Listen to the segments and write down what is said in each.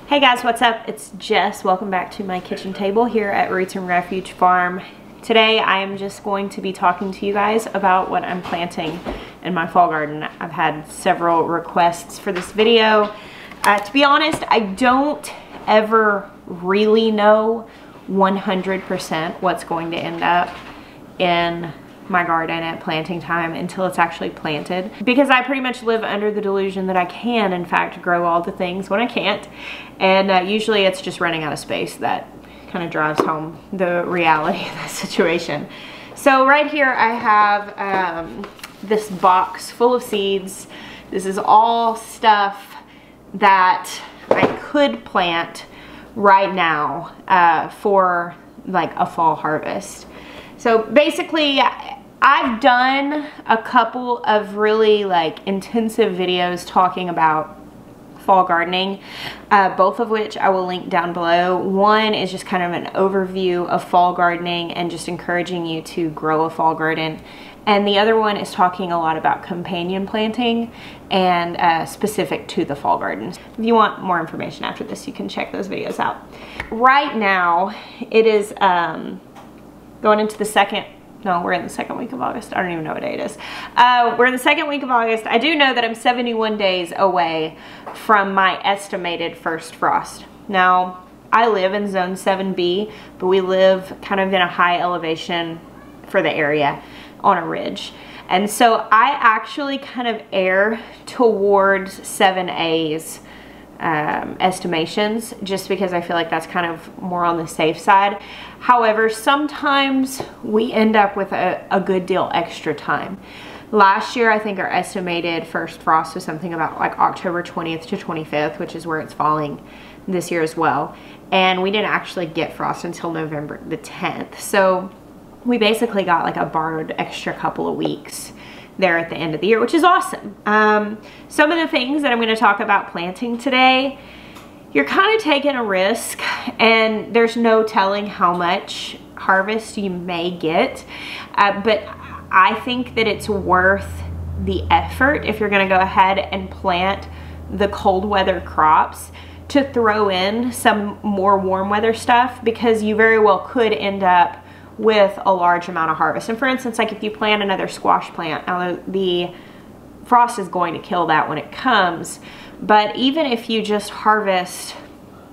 Hey guys, what's up? It's Jess. Welcome back to my kitchen table here at Roots and Refuge Farm. Today I am just going to be talking to you guys about what I'm planting in my fall garden. I've had several requests for this video. To be honest, I don't ever really know 100% what's going to end up in my garden at planting time until it's actually planted, because I pretty much live under the delusion that I can in fact grow all the things when I can't, and usually it's just running out of space that kind of drives home the reality of the situation. So right here I have this box full of seeds. This is all stuff that I could plant right now for like a fall harvest. So basically I've done a couple of really like intensive videos talking about fall gardening, both of which I will link down below. One is just kind of an overview of fall gardening and just encouraging you to grow a fall garden. And the other one is talking a lot about companion planting and specific to the fall garden. If you want more information after this, you can check those videos out. Right now, it is going into the we're in the second week of August. I don't even know what day it is. We're in the second week of August. I do know that I'm 71 days away from my estimated first frost. Now, I live in zone 7B, but we live kind of in a high elevation for the area on a ridge. And so I actually kind of err towards 7A's estimations, just because I feel like that's kind of more on the safe side. However, sometimes we end up with a good deal extra time. Last year, I think our estimated first frost was something about like October 20th to 25th, which is where it's falling this year as well. And we didn't actually get frost until November the 10th. So we basically got like a borrowed extra couple of weeks there at the end of the year, which is awesome. Some of the things that I'm going to talk about planting today, you're kind of taking a risk, and there's no telling how much harvest you may get, but I think that it's worth the effort if you're going to go ahead and plant the cold weather crops to throw in some more warm weather stuff, because you very well could end up with a large amount of harvest. And for instance, like if you plant another squash plant, now the frost is going to kill that when it comes, but even if you just harvest,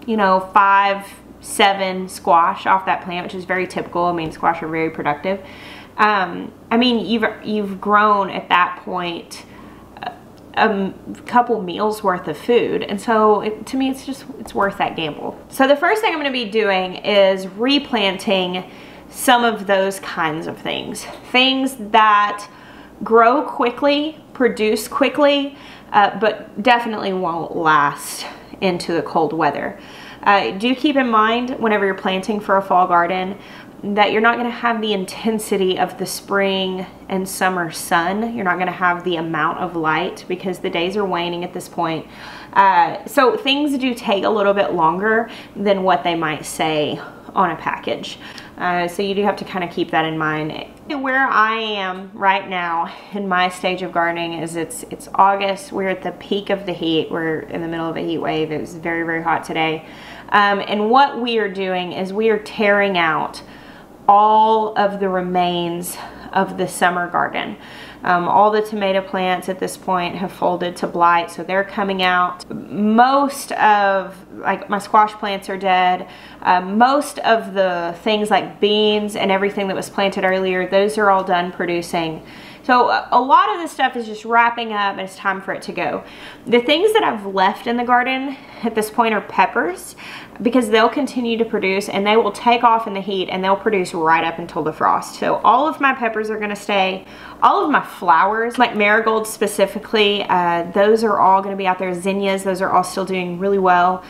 you know, 5-7 squash off that plant, which is very typical. I mean, squash are very productive. I mean, you've grown at that point a couple meals worth of food, and so to me it's worth that gamble. So the first thing I'm going to be doing is replanting some of those kinds of things that grow quickly, produce quickly, but definitely won't last into the cold weather. Do keep in mind whenever you're planting for a fall garden that you're not going to have the intensity of the spring and summer sun. You're not going to have the amount of light because the days are waning at this point. So things do take a little bit longer than what they might say on a package. So you do have to kind of keep that in mind. Where I am right now in my stage of gardening is it's August. We're at the peak of the heat. We're in the middle of a heat wave. It was very, very hot today. And what we are doing is we are tearing out all of the remains of the summer garden. All the tomato plants at this point have folded to blight, so they're coming out. Most of, like, my squash plants are dead. Most of the things like beans and everything that was planted earlier, those are all done producing. So a lot of this stuff is just wrapping up and it's time for it to go. The things that I've left in the garden at this point are peppers, because they'll continue to produce and they will take off in the heat and they'll produce right up until the frost. So all of my peppers are gonna stay. All of my flowers, like marigolds specifically, those are all gonna be out there. Zinnias, those are all still doing really well.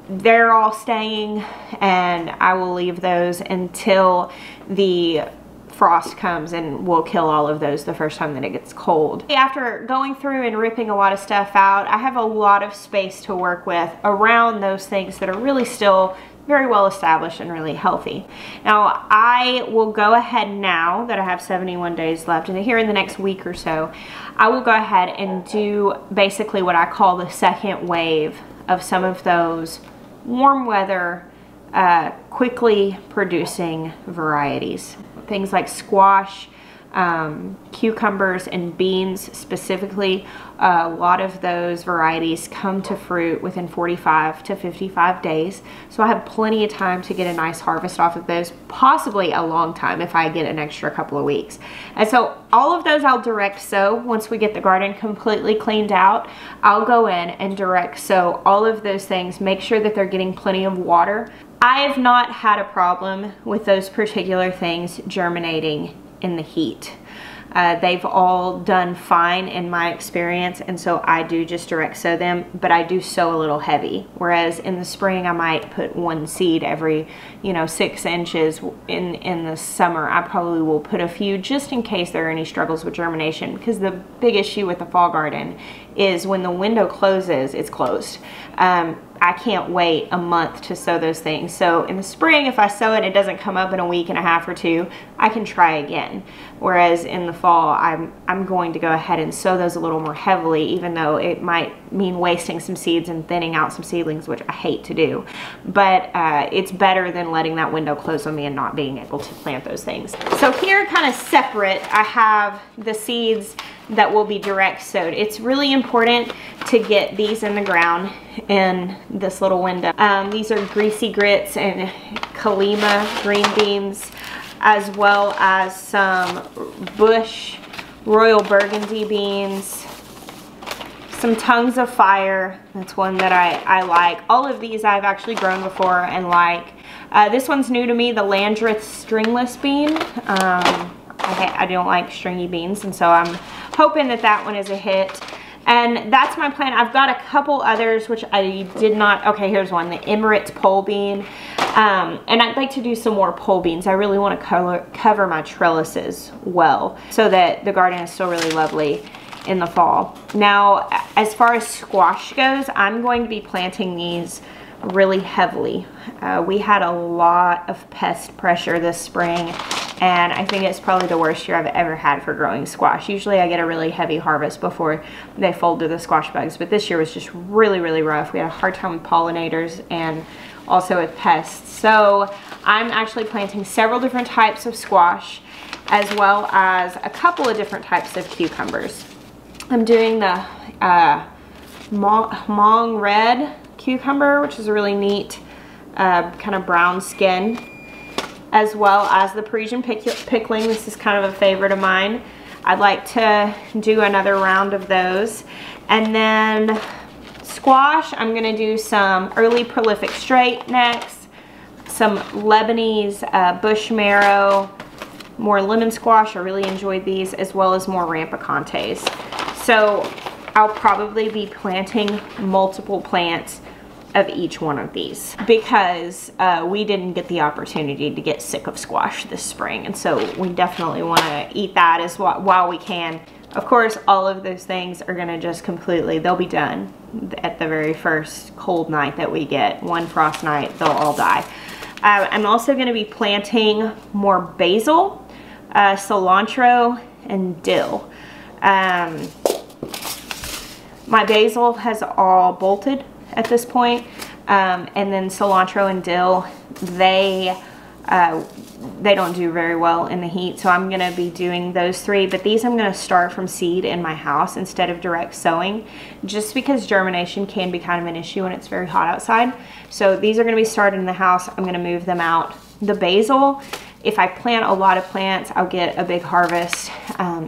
They're all staying, and I will leave those until the frost comes, and we'll kill all of those the first time that it gets cold. After going through and ripping a lot of stuff out, I have a lot of space to work with around those things that are really still very well established and really healthy. Now, I will go ahead, now that I have 71 days left, and here in the next week or so, I will go ahead and do basically what I call the second wave of some of those warm weather, quickly producing varieties. Things like squash, cucumbers, and beans specifically. A lot of those varieties come to fruit within 45 to 55 days. So I have plenty of time to get a nice harvest off of those, possibly a long time if I get an extra couple of weeks. And so all of those I'll direct sow. Once we get the garden completely cleaned out, I'll go in and direct sow all of those things, make sure that they're getting plenty of water. I have not had a problem with those particular things germinating in the heat. They've all done fine in my experience, and so I do just direct sow them, but I do sow a little heavy. Whereas in the spring I might put one seed every 6 inches. In the summer I probably will put a few just in case there are any struggles with germination, because the big issue with the fall garden is when the window closes, it's closed. I can't wait a month to sow those things. So in the spring, if I sow it and it doesn't come up in a week and a half or two, I can try again. Whereas in the fall, I'm going to go ahead and sow those a little more heavily, even though it might mean wasting some seeds and thinning out some seedlings, which I hate to do. But it's better than letting that window close on me and not being able to plant those things. So here, kind of separate, I have the seeds that will be direct sowed. It's really important to get these in the ground in this little window. These are Greasy grits and Calima green beans, as well as some bush royal Burgundy beans, some tongues of fire. That's one that I like. All of these I've actually grown before and like. This one's new to me, the Landreth stringless bean. I don't like stringy beans, and so I'm hoping that that one is a hit. And that's my plan. I've got a couple others which I did not. Okay, here's one, the Emirites pole bean. And I'd like to do some more pole beans. I really want to cover my trellises well so that the garden is still really lovely in the fall. Now, as far as squash goes, I'm going to be planting these really heavily. We had a lot of pest pressure this spring, and I think it's probably the worst year I've ever had for growing squash. Usually I get a really heavy harvest before they fold to the squash bugs, but this year was just really, really rough. We had a hard time with pollinators and also with pests. So I'm actually planting several different types of squash, as well as a couple of different types of cucumbers. I'm doing the Hmong Red Cucumber, which is a really neat kind of brown skin, as well as the Parisian Pickling. This is kind of a favorite of mine. I'd like to do another round of those. And then squash, I'm going to do some early prolific Straightenecks, some Lebanese bush marrow, more lemon squash. I really enjoyed these, as well as more Rampacantes. So I'll probably be planting multiple plants of each one of these, because we didn't get the opportunity to get sick of squash this spring, and so we definitely want to eat that as while we can. Of course, all of those things are going to just completely, they'll be done at the very first cold night that we get. One frost night, they'll all die. I'm also going to be planting more basil, cilantro, and dill. My basil has all bolted at this point, and then cilantro and dill, they don't do very well in the heat, so I'm going to be doing those three. But these I'm going to start from seed in my house instead of direct sowing, just because germination can be kind of an issue when it's very hot outside. So these are going to be started in the house. I'm going to move them out. The basil, if I plant a lot of plants, I'll get a big harvest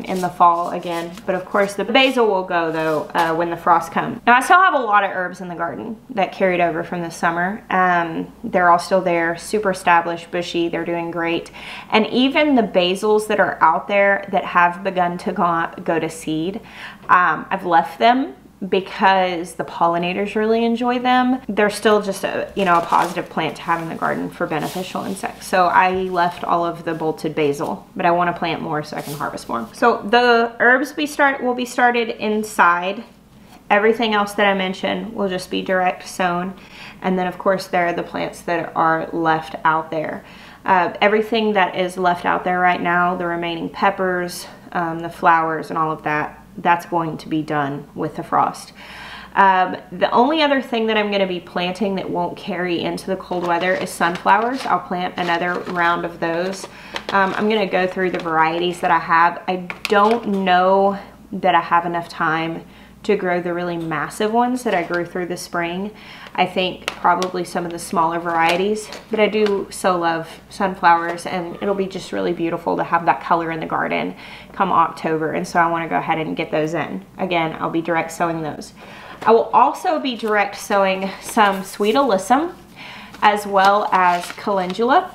in the fall again. But of course, the basil will go though when the frost comes. Now, I still have a lot of herbs in the garden that carried over from this summer. They're all still there, super established, bushy. They're doing great. And even the basils that are out there that have begun to go to seed, I've left them because the pollinators really enjoy them. They're still just a positive plant to have in the garden for beneficial insects. So I left all of the bolted basil, but I want to plant more so I can harvest more. So the herbs will be started inside. Everything else that I mentioned will just be direct sown. And then of course there are the plants that are left out there. Everything that is left out there right now, the remaining peppers, the flowers and all of that, that's going to be done with the frost. The only other thing that I'm going to be planting that won't carry into the cold weather is sunflowers. I'll plant another round of those. I'm going to go through the varieties that I have. I don't know that I have enough time to grow the really massive ones that I grew through the spring. I think probably some of the smaller varieties, but I do so love sunflowers, and it'll be just really beautiful to have that color in the garden come October, and so I want to go ahead and get those in. Again, I'll be direct sowing those. I will also be direct sowing some sweet alyssum as well as calendula.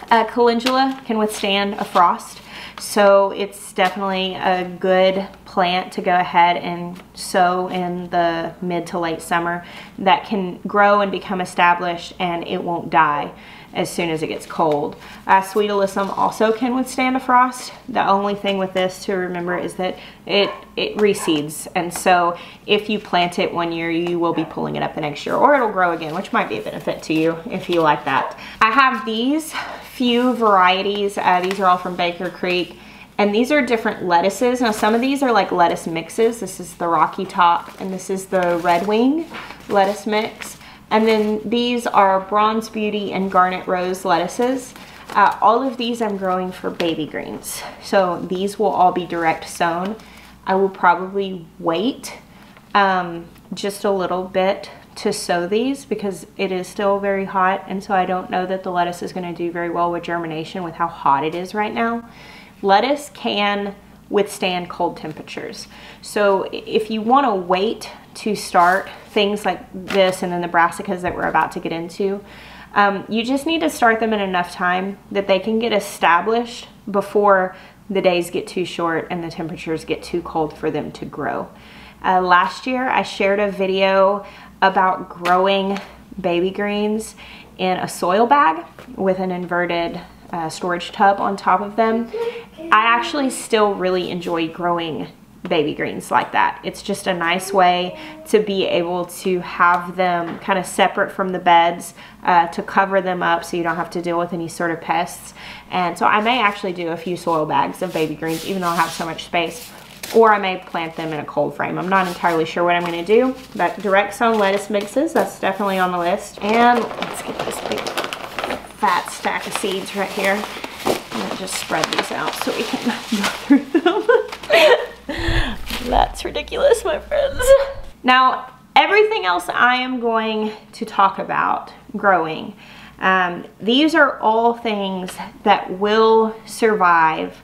Calendula can withstand a frost, so it's definitely a good plant to go ahead and sow in the mid to late summer. That can grow and become established, and it won't die as soon as it gets cold. Sweet alyssum also can withstand a frost. The only thing with this to remember is that it reseeds, and so if you plant it one year, you will be pulling it up the next year, or it'll grow again, which might be a benefit to you if you like that. I have these few varieties. These are all from Baker Creek, and these are different lettuces. Now some of these are like lettuce mixes. This is the Rocky Top, and this is the Red Wing lettuce mix. And then these are Bronze Beauty and Garnet Rose lettuces. All of these I'm growing for baby greens. So these will all be direct sown. I will probably wait just a little bit to sow these because it is still very hot, and so I don't know that the lettuce is going to do very well with germination with how hot it is right now. Lettuce can withstand cold temperatures. So if you want to wait to start things like this and then the brassicas that we're about to get into, you just need to start them in enough time that they can get established before the days get too short and the temperatures get too cold for them to grow. Last year I shared a video about growing baby greens in a soil bag with an inverted storage tub on top of them. I actually still really enjoy growing baby greens like that. It's just a nice way to be able to have them kind of separate from the beds, to cover them up so you don't have to deal with any sort of pests. And so I may actually do a few soil bags of baby greens even though I have so much space, or I may plant them in a cold frame. I'm not entirely sure what I'm going to do, but direct sown lettuce mixes, that's definitely on the list. And let's get this big fat stack of seeds right here. I'm going to just spread these out so we can go through them. That's ridiculous, my friends. Now, everything else I am going to talk about growing, these are all things that will survive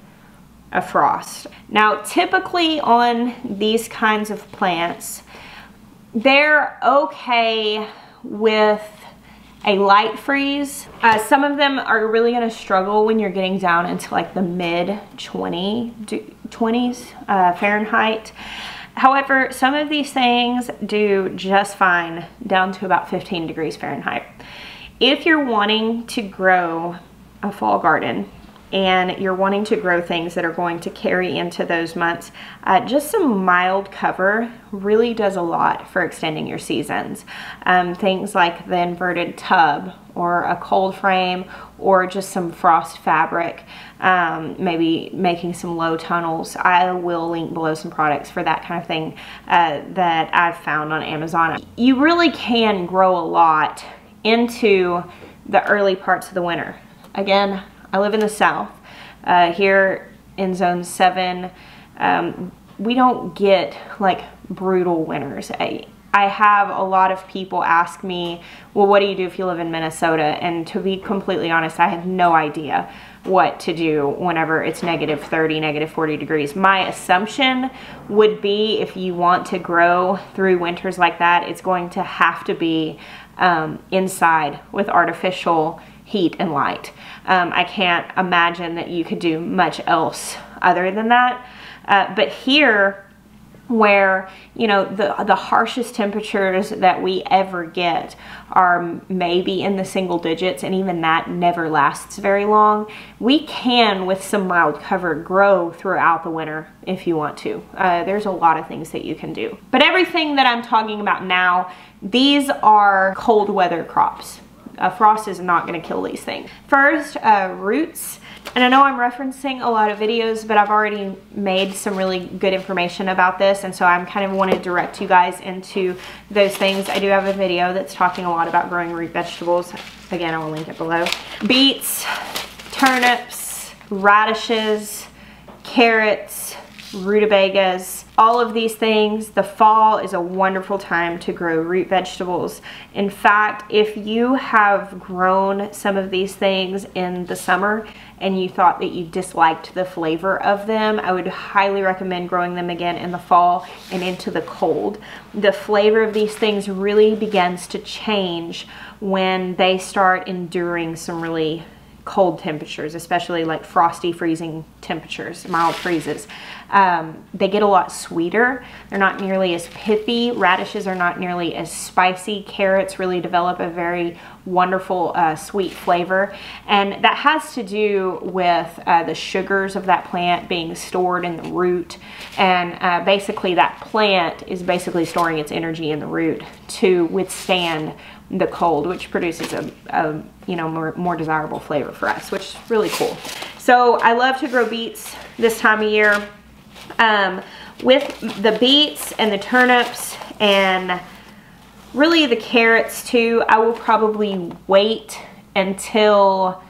a frost. Now, typically on these kinds of plants, they're okay with a light freeze. Some of them are really going to struggle when you're getting down into like the mid 20s Fahrenheit. However, some of these things do just fine down to about 15 degrees Fahrenheit. If you're wanting to grow a fall garden and you're wanting to grow things that are going to carry into those months, just some mild cover really does a lot for extending your seasons. Things like the inverted tub or a cold frame or just some frost fabric, maybe making some low tunnels. I will link below some products for that kind of thing that I've found on Amazon. You really can grow a lot into the early parts of the winter. Again, I live in the South. Here in Zone 7, we don't get like brutal winters. I have a lot of people ask me, well, what do you do if you live in Minnesota? And to be completely honest, I have no idea what to do whenever it's negative 30, negative 40 degrees. My assumption would be if you want to grow through winters like that, it's going to have to be inside with artificial heat and light. I can't imagine that you could do much else other than that. But here, where, you know, the harshest temperatures that we ever get are maybe in the single digits, and even that never lasts very long, we can, with some mild cover, grow throughout the winter if you want to. There's a lot of things that you can do. But everything that I'm talking about now, these are cold weather crops. frost is not going to kill these things. First, roots. And I know I'm referencing a lot of videos, but I've already made some really good information about this, and so I'm kind of want to direct you guys into those things. I do have a video that's talking a lot about growing root vegetables. Again, I will link it below. Beets, turnips, radishes, carrots, rutabagas, all of these things. The fall is a wonderful time to grow root vegetables. In fact, if you have grown some of these things in the summer and you thought that you disliked the flavor of them, I would highly recommend growing them again in the fall and into the cold. The flavor of these things really begins to change when they start enduring some really cold temperatures, especially like frosty, freezing temperatures, mild freezes. They get a lot sweeter. They're not nearly as pithy. Radishes are not nearly as spicy. Carrots really develop a very wonderful sweet flavor, and that has to do with the sugars of that plant being stored in the root, and basically that plant is basically storing its energy in the root to withstand the cold, which produces a you know, more desirable flavor for us, which is really cool. So I love to grow beets this time of year. With the beets and the turnips and really the carrots too, I will probably wait until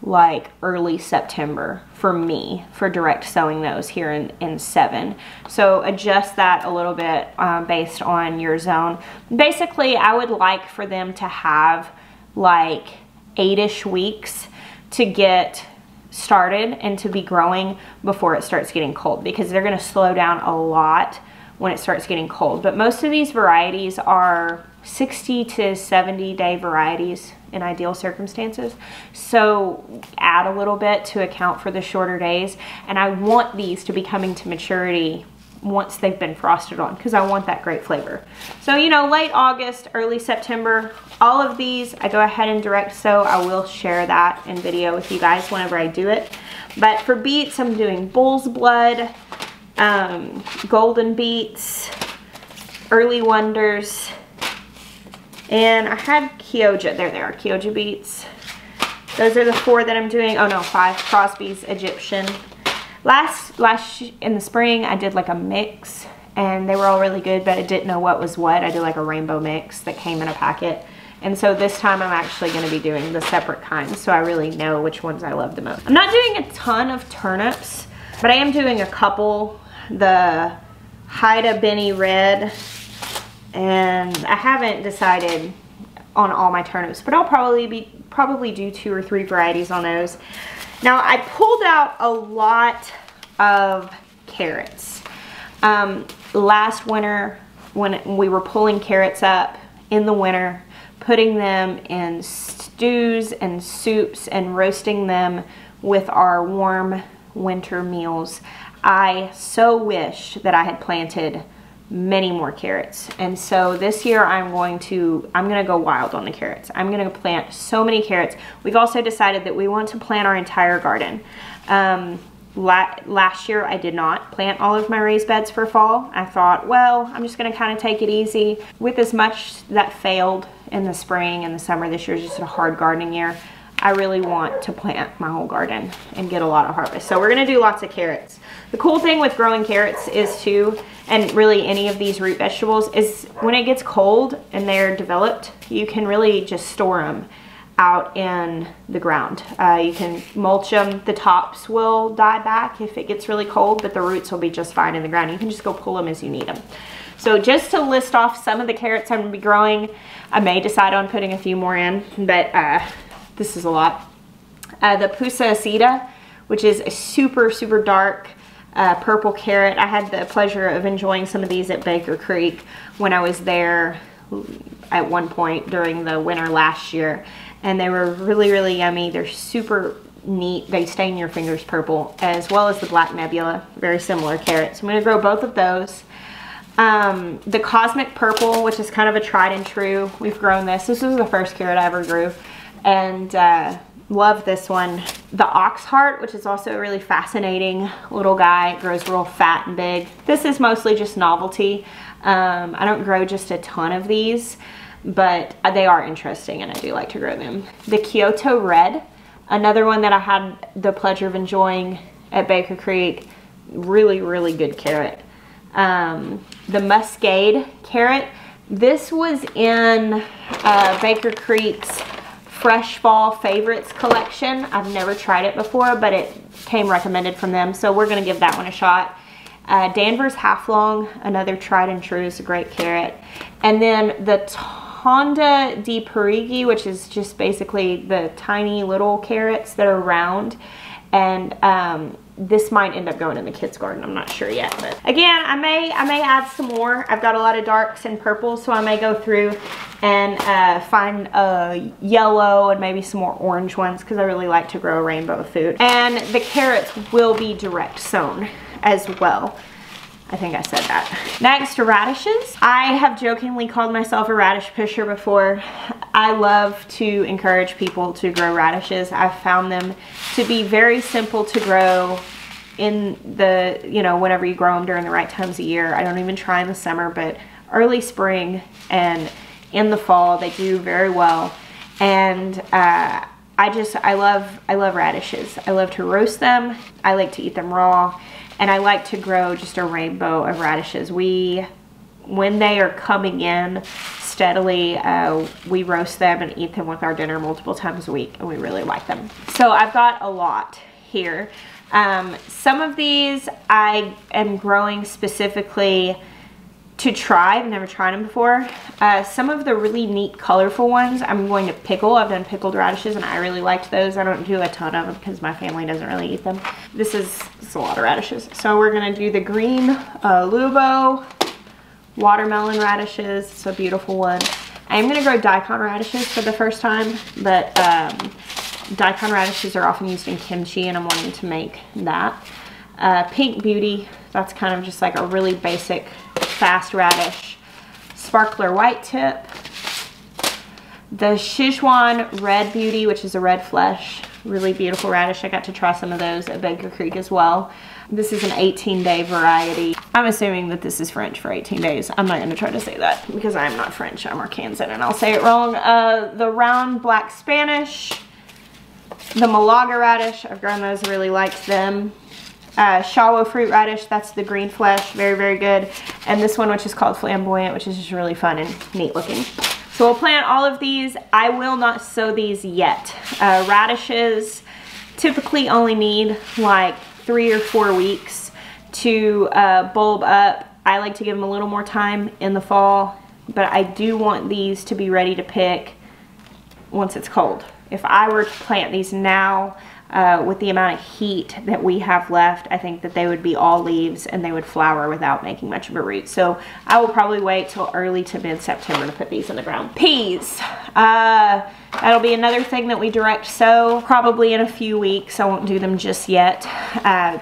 like early September for me for direct sowing those here in 7. So adjust that a little bit based on your zone. Basically, I would like for them to have like 8-ish weeks to get started and to be growing before it starts getting cold, because they're going to slow down a lot when it starts getting cold. But most of these varieties are 60 to 70 day varieties in ideal circumstances, so add a little bit to account for the shorter days. And I want these to be coming to maturity once they've been frosted on, because I want that great flavor. So, you know, late August, early September, all of these I go ahead and direct sow. I will share that in video with you guys whenever I do it. But for beets, I'm doing bull's blood, golden beets, early wonders, and I had Chiogga. There they are, Chiogga beets. Those are the 4 that I'm doing. Oh no, 5. Crosby's Egyptian. Last in the spring, I did like a mix, and they were all really good, but I didn't know what was what. I did like a rainbow mix that came in a packet. And so this time I'm actually going to be doing the separate kinds, so I really know which ones I love the most. I'm not doing a ton of turnips, but I am doing a couple. The Haida Benny Red, and I haven't decided on all my turnips, but I'll probably do 2 or 3 varieties on those. Now, I pulled out a lot of carrots. Last winter, when we were pulling carrots up in the winter, putting them in stews and soups and roasting them with our warm winter meals, I so wish that I had planted many more carrots. And so this year I'm gonna go wild on the carrots. I'm gonna plant so many carrots. We've also decided that we want to plant our entire garden. Last year I did not plant all of my raised beds for fall. I thought, well, I'm just gonna kind of take it easy. With as much that failed in the spring and the summer, this year is just a hard gardening year. I really want to plant my whole garden and get a lot of harvest. So we're gonna do lots of carrots. The cool thing with growing carrots is too, and really any of these root vegetables, is when it gets cold and they're developed, you can really just store them out in the ground. You can mulch them. The tops will die back if it gets really cold, but the roots will be just fine in the ground. You can just go pull them as you need them. So just to list off some of the carrots I'm gonna be growing, I may decide on putting a few more in, but this is a lot. The Pusa Acida, which is a super, super dark purple carrot. I had the pleasure of enjoying some of these at Baker Creek when I was there at one point during the winter last year. And they were really, really yummy. They're super neat. They stain your fingers purple, as well as the Black Nebula, very similar carrots. I'm gonna grow both of those. The Cosmic Purple, which is kind of a tried and true. We've grown this. This was the first carrot I ever grew, and love this one. The Oxheart, which is also a really fascinating little guy. It grows real fat and big. This is mostly just novelty. I don't grow just a ton of these. but they are interesting and I do like to grow them. The Kyoto Red, another one that I had the pleasure of enjoying at Baker Creek. Really, really good carrot. The Muscade Carrot. This was in Baker Creek's Fresh Fall Favorites collection. I've never tried it before, but it came recommended from them, so we're gonna give that one a shot. Danvers Half Long, another tried and true, is a great carrot. And then the Tonda di Parigi, which is just basically the tiny little carrots that are round. And this might end up going in the kids' garden. I'm not sure yet, but again, I may add some more. I've got a lot of darks and purples, so I may go through and find a yellow and maybe some more orange ones, because I really like to grow a rainbow of food. And the carrots will be direct sown as well. I think I said that. Next, radishes. I have jokingly called myself a radish pusher before. I love to encourage people to grow radishes. I've found them to be very simple to grow in the, you know, whenever you grow them during the right times of year. I don't even try in the summer, but early spring and in the fall, they do very well. And I love radishes. I love to roast them. I like to eat them raw. And I like to grow just a rainbow of radishes. When they are coming in steadily, we roast them and eat them with our dinner multiple times a week, and we really like them. So I've got a lot here. Some of these I am growing specifically to try. I've never tried them before. Some of the really neat colorful ones I'm going to pickle. I've done pickled radishes and I really liked those. I don't do a ton of them because my family doesn't really eat them. This is a lot of radishes. So we're gonna do the green Lubo watermelon radishes. It's a beautiful one. I am gonna grow Daikon radishes for the first time, but Daikon radishes are often used in kimchi and I'm wanting to make that. Pink Beauty, that's kind of just like a really basic fast radish. Sparkler White Tip. The Sichuan Red Beauty, which is a red flesh, really beautiful radish. I got to try some of those at Baker Creek as well. This is an 18-day variety. I'm assuming that this is French for 18 days. I'm not going to try to say that because I'm not French. I'm Arkansan and I'll say it wrong. The Round Black Spanish. The Malaga Radish. I've grown those. I really liked them. Shawo Fruit Radish, that's the green flesh, very, very good. And this one, which is called Flamboyant, which is just really fun and neat looking. So we'll plant all of these. I will not sow these yet. Radishes typically only need like 3 or 4 weeks to bulb up. I like to give them a little more time in the fall, but I do want these to be ready to pick once it's cold. If I were to plant these now, with the amount of heat that we have left, I think that they would be all leaves and they would flower without making much of a root. So I will probably wait till early to mid-September to put these in the ground. Peas. That'll be another thing that we direct sow probably in a few weeks. I won't do them just yet.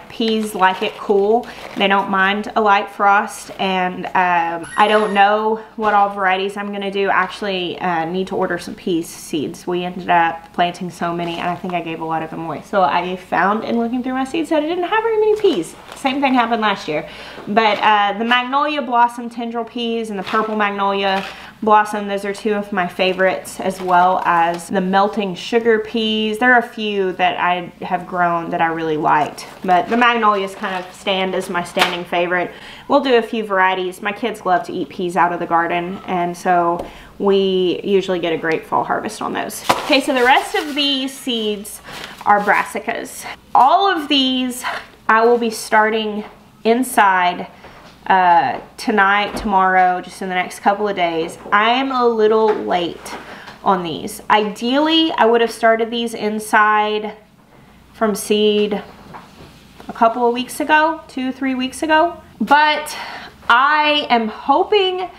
Peas like it cool. They don't mind a light frost, and I don't know what all varieties I'm gonna do. Actually need to order some peas seeds. We ended up planting so many and I think I gave a lot of them away. So I found in looking through my seeds that I didn't have very many peas. Same thing happened last year. But the Magnolia Blossom tendril peas and the Purple Magnolia Blossom, those are two of my favorites, as well as the Melting Sugar peas. There are a few that I have grown that I really liked, but the Magnolias kind of stand as my standing favorite. We'll do a few varieties. My kids love to eat peas out of the garden, and so we usually get a great fall harvest on those. Okay, so the rest of these seeds are brassicas. All of these I will be starting inside tonight, tomorrow, just in the next couple of days. I am a little late on these. Ideally, I would have started these inside from seed a couple of weeks ago, 2-3 weeks ago. But I am hoping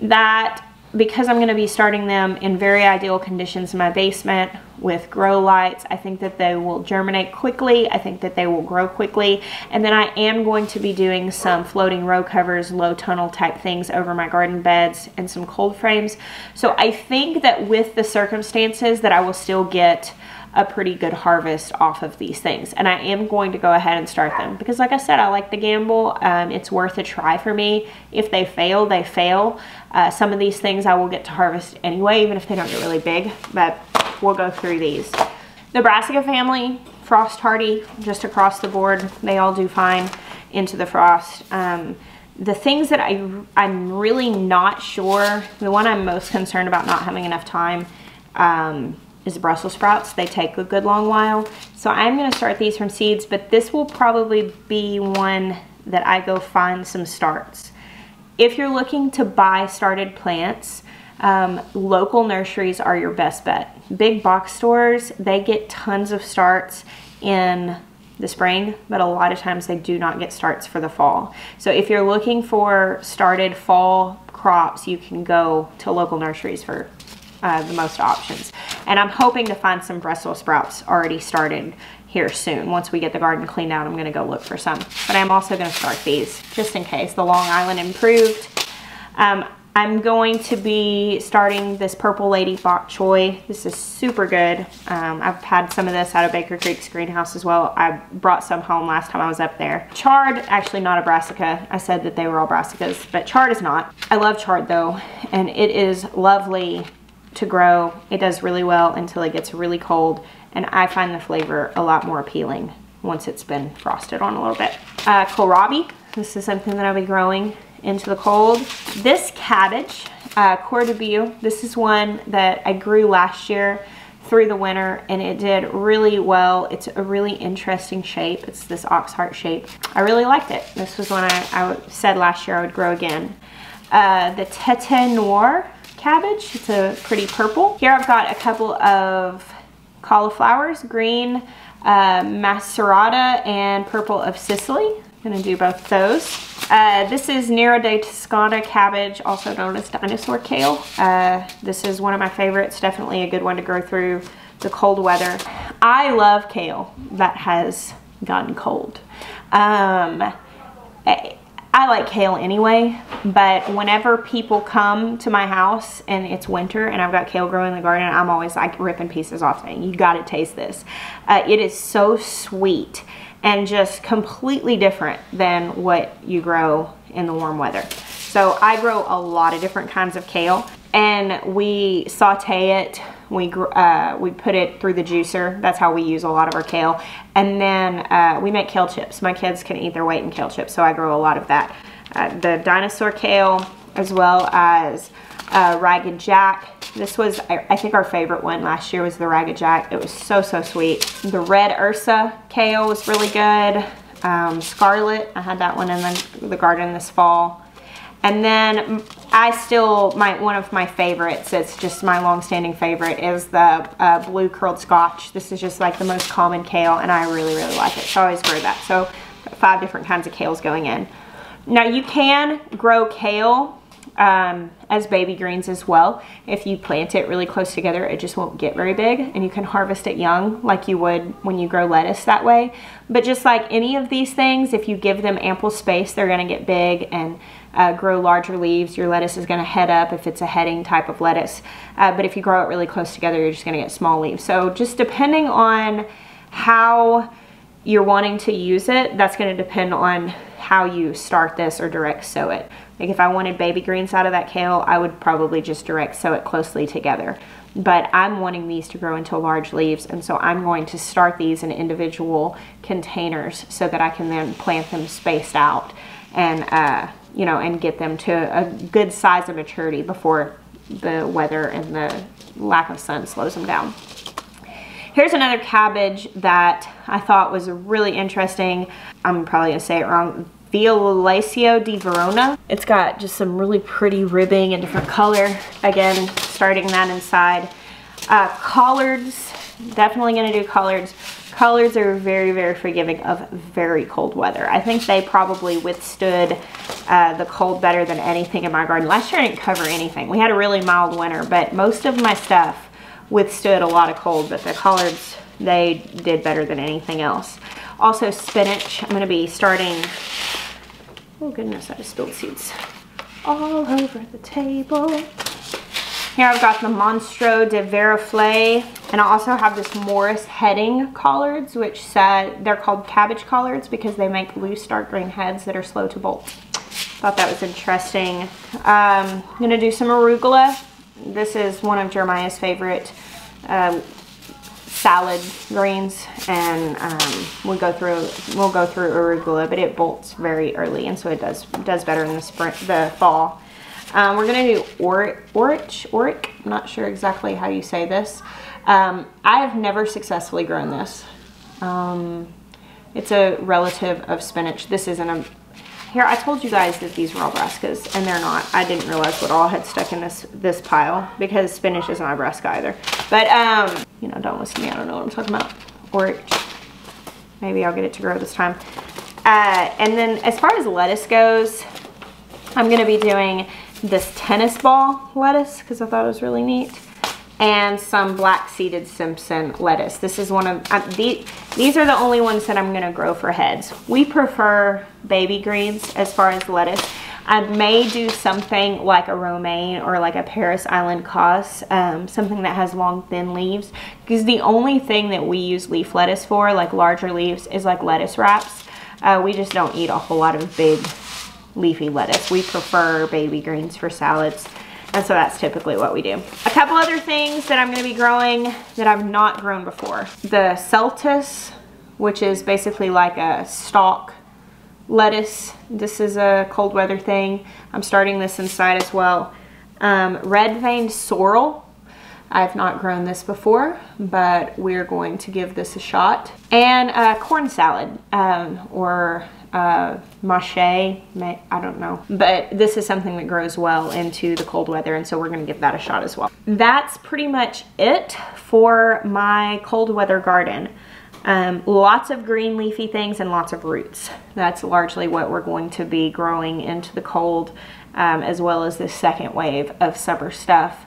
that because I'm going to be starting them in very ideal conditions in my basement with grow lights, I think that they will germinate quickly. I think that they will grow quickly. And then I am going to be doing some floating row covers, low tunnel type things over my garden beds and some cold frames. So I think that with the circumstances that I will still get a pretty good harvest off of these things. And I am going to go ahead and start them because, like I said, I like the gamble. It's worth a try for me. If they fail, they fail. Some of these things I will get to harvest anyway, even if they don't get really big, but we'll go through these. The Brassica family, frost hardy, just across the board. They all do fine into the frost. The things that I'm really not sure, the one I'm most concerned about not having enough time is Brussels sprouts. They take a good long while. So I'm gonna start these from seeds, but this will probably be one that I go find some starts. If you're looking to buy started plants, local nurseries are your best bet. Big box stores, they get tons of starts in the spring, but a lot of times they do not get starts for the fall. So if you're looking for started fall crops, you can go to local nurseries for the most options. And I'm hoping to find some Brussels sprouts already started here soon. Once we get the garden cleaned out, I'm going to go look for some. But I'm also going to start these just in case the Long Island improved. I'm going to be starting this Purple Lady Bok Choy. This is super good. I've had some of this out of Baker Creek's greenhouse as well. I brought some home last time I was up there. Chard, actually not a brassica. I said that they were all brassicas, but chard is not. I love chard though, and it is lovely to grow. It does really well until it gets really cold, and I find the flavor a lot more appealing once it's been frosted on a little bit. Kohlrabi, this is something that I'll be growing into the cold. This cabbage, Coeur de Beau, this is one that I grew last year through the winter, and it did really well. It's a really interesting shape. It's this Oxheart shape. I really liked it. This was one I said last year I would grow again. The Tete Noir cabbage, it's a pretty purple. Here I've got a couple of cauliflowers, green Macerata and purple of Sicily. I'm gonna do both those. This is Nero de Toscana cabbage, also known as dinosaur kale. This is one of my favorites, definitely a good one to grow through the cold weather. I love kale that has gotten cold. I like kale anyway, but whenever people come to my house and it's winter and I've got kale growing in the garden, I'm always like ripping pieces off saying, you gotta taste this. It is so sweet and just completely different than what you grow in the warm weather. So I grow a lot of different kinds of kale, and we saute it. We put it through the juicer. That's how we use a lot of our kale. And then we make kale chips. My kids can eat their weight in kale chips, so I grow a lot of that. The dinosaur kale, as well as Ragged Jack. This was, I think, our favorite one last year was the Ragged Jack. It was so, so sweet. The Red Ursa kale was really good. Scarlet, I had that one in the garden this fall. And then one of my favorites, it's just my long-standing favorite, is the blue curled Scotch. This is just like the most common kale, and I really, really like it. So I always grow that. So 5 different kinds of kales going in. Now you can grow kale as baby greens as well. If you plant it really close together, it just won't get very big, and you can harvest it young like you would when you grow lettuce that way. But just like any of these things, if you give them ample space, they're going to get big and grow larger leaves. Your lettuce is going to head up if it's a heading type of lettuce. But if you grow it really close together, you're just going to get small leaves. So just depending on how you're wanting to use it, that's going to depend on how you start this or direct sow it. Like if I wanted baby greens out of that kale, I would probably just direct sow it closely together. But I'm wanting these to grow into large leaves, and so I'm going to start these in individual containers so that I can then plant them spaced out and you know, and get them to a good size of maturity before the weather and the lack of sun slows them down. Here's another cabbage that I thought was really interesting. I'm probably gonna say it wrong. Violaceo di Verona. It's got just some really pretty ribbing and different color. Again, starting that inside. Collards, definitely gonna do collards. Collards are very, very forgiving of very cold weather. I think they probably withstood the cold better than anything in my garden. Last year I didn't cover anything. We had a really mild winter, but most of my stuff withstood a lot of cold, but the collards, they did better than anything else. Also spinach, I'm gonna be starting, oh goodness, I just spilled seeds all over the table. Here I've got the Monstro de Veriflay, and I also have this Morris heading collards, which they're called cabbage collards because they make loose dark green heads that are slow to bolt. Thought that was interesting. I'm gonna do some arugula. This is one of Jeremiah's favorite salad greens, and we'll go through arugula, but it bolts very early, and so it does better in the fall. We're gonna do Oric. I'm not sure exactly how you say this. I have never successfully grown this. It's a relative of spinach. This isn't a, here I told you guys that these were all brassicas, and they're not. I didn't realize what all had stuck in this pile because spinach is not a brassica either. But you know, don't listen to me, I don't know what I'm talking about. Oric. Maybe I'll get it to grow this time. And then as far as lettuce goes, I'm gonna be doing this tennis ball lettuce because I thought it was really neat, and some black seeded Simpson lettuce. This is one of these are the only ones that I'm gonna grow for heads. We prefer baby greens as far as lettuce. I may do something like a romaine or like a Paris Island Cos, something that has long thin leaves, because the only thing that we use leaf lettuce for, like larger leaves, is like lettuce wraps. We just don't eat a whole lot of big leafy lettuce. We prefer baby greens for salads, and so that's typically what we do. A couple other things that I'm going to be growing that I've not grown before. The Celtis, which is basically like a stalk lettuce. This is a cold weather thing. I'm starting this inside as well. Red Vein Sorrel. I've not grown this before, but we're going to give this a shot. And corn salad, or mache, I don't know, but this is something that grows well into the cold weather, and so we're going to give that a shot as well. That's pretty much it for my cold weather garden. Lots of green leafy things and lots of roots. That's largely what we're going to be growing into the cold, as well as this second wave of summer stuff.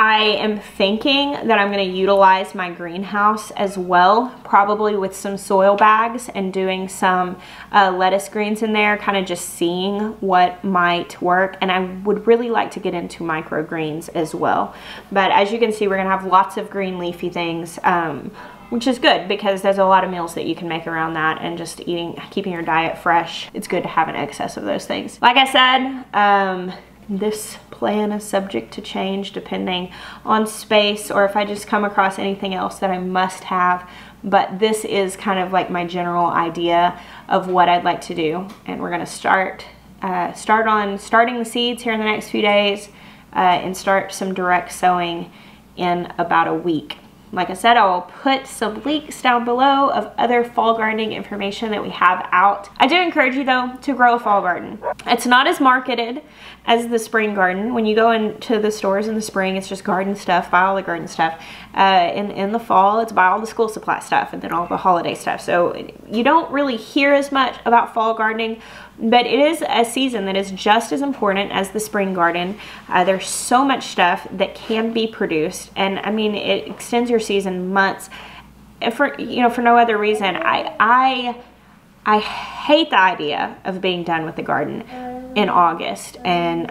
I am thinking that I'm going to utilize my greenhouse as well, probably with some soil bags and doing some lettuce greens in there, kind of just seeing what might work. And I would really like to get into microgreens as well. But as you can see, we're going to have lots of green leafy things, which is good because there's a lot of meals that you can make around that, and just keeping your diet fresh. It's good to have an excess of those things. Like I said, this plan is subject to change depending on space, or if I just come across anything else that I must have, but this is kind of like my general idea of what I'd like to do. And we're going to starting the seeds here in the next few days, and start some direct sowing in about a week. Like I said, I will put some links down below of other fall gardening information that we have out. I do encourage you though to grow a fall garden. It's not as marketed as the spring garden. When you go into the stores in the spring, it's just garden stuff, buy all the garden stuff. In the fall, it's buy all the school supply stuff and then all the holiday stuff. So you don't really hear as much about fall gardening, but it is a season that is just as important as the spring garden. There's so much stuff that can be produced, and I mean, it extends your season months for no other reason. I hate the idea of being done with the garden in August and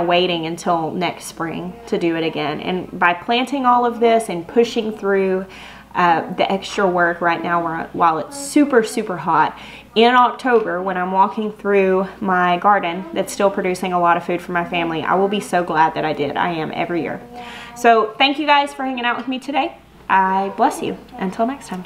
waiting until next spring to do it again. And by planting all of this and pushing through the extra work right now while it's super hot, in October when I'm walking through my garden that's still producing a lot of food for my family, I will be so glad that I did. I am every year. So thank you guys for hanging out with me today. I bless you. Until next time.